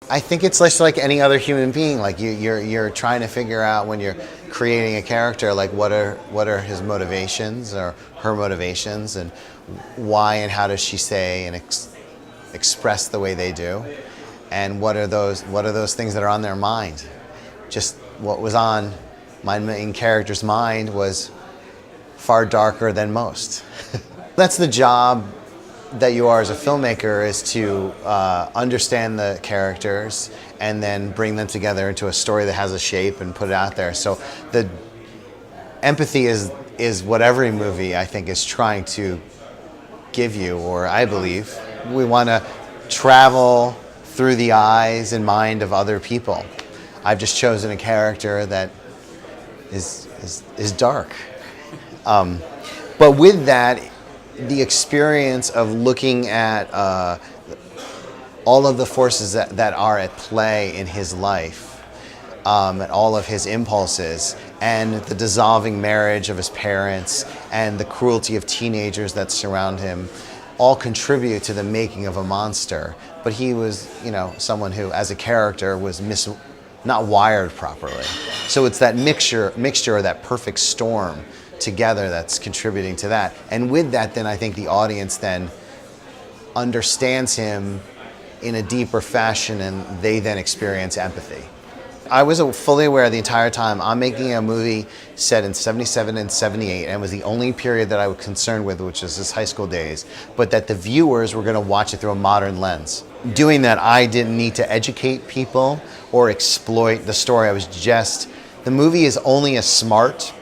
I think it's just like any other human being. Like you're trying to figure out when you're creating a character, like what are his motivations or her motivations, and why and how does she say and express the way they do, and what are those things that are on their mind. Just what was on my main character's mind was far darker than most. That's the job that you are as a filmmaker, is to understand the characters and then bring them together into a story that has a shape and put it out there. So the empathy is what every movie, I think, is trying to give you, or I believe. We want to travel through the eyes and mind of other people. I've just chosen a character that is dark. But with that, the experience of looking at all of the forces that are at play in his life, and all of his impulses, and the dissolving marriage of his parents, and the cruelty of teenagers that surround him, all contribute to the making of a monster. But he was, someone who, as a character, was not wired properly. So it's that mixture, or that perfect storm together that's contributing to that. And with that, then I think the audience then understands him in a deeper fashion, and they then experience empathy. I was fully aware the entire time I'm making a movie set in 77 and 78, and it was the only period that I was concerned with, which was his high school days, but that the viewers were going to watch it through a modern lens. Doing that, I didn't need to educate people or exploit the story. The movie is only as smart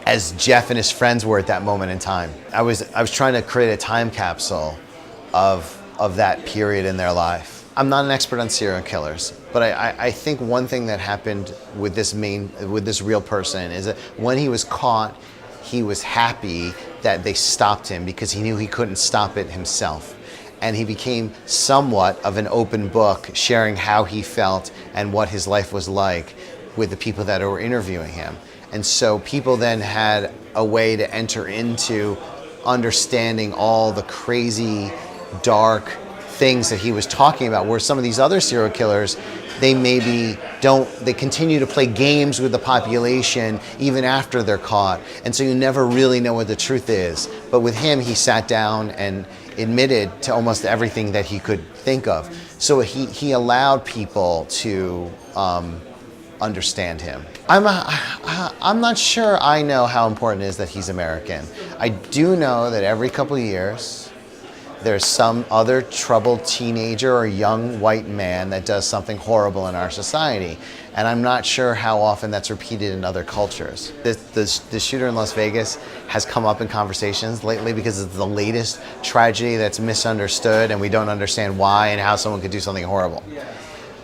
as Jeff and his friends were at that moment in time. I was trying to create a time capsule of that period in their life. I'm not an expert on serial killers, but I think one thing that happened with this real person is that when he was caught, he was happy that they stopped him, because he knew he couldn't stop it himself. And he became somewhat of an open book, sharing how he felt and what his life was like with the people that were interviewing him. And so people then had a way to enter into understanding all the crazy, dark things that he was talking about, where some of these other serial killers, they continue to play games with the population even after they're caught. And so you never really know what the truth is. But with him, he sat down and admitted to almost everything that he could think of. So he allowed people to understand him. I'm not sure I know how important it is that he's American. I do know that every couple of years there's some other troubled teenager or young white man that does something horrible in our society. And I'm not sure how often that's repeated in other cultures. The shooter in Las Vegas has come up in conversations lately because it's the latest tragedy that's misunderstood, and we don't understand why and how someone could do something horrible.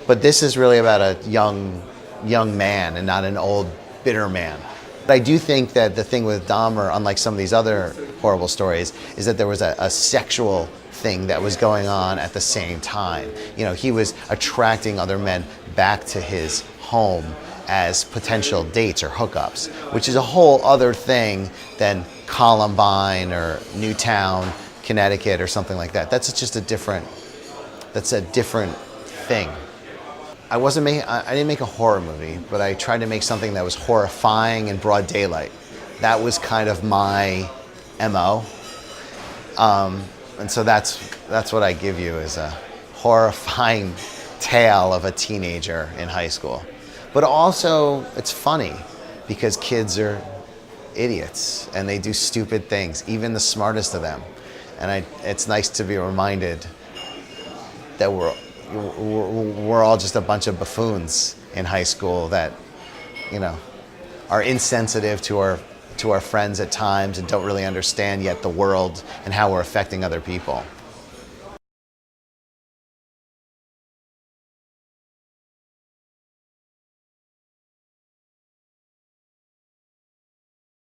But this is really about a young man and not an old, bitter man. But I do think that the thing with Dahmer, unlike some of these other horrible stories, is that there was a sexual thing that was going on at the same time. He was attracting other men back to his home as potential dates or hookups, which is a whole other thing than Columbine or Newtown, Connecticut, or something like that. That's a different thing. I didn't make a horror movie, but I tried to make something that was horrifying in broad daylight. That was kind of my MO. And so that's what I give you, is a horrifying tale of a teenager in high school. But also, it's funny, because kids are idiots and they do stupid things, even the smartest of them. And it's nice to be reminded that we're all just a bunch of buffoons in high school that, are insensitive to our friends at times and don't really understand yet the world and how we're affecting other people.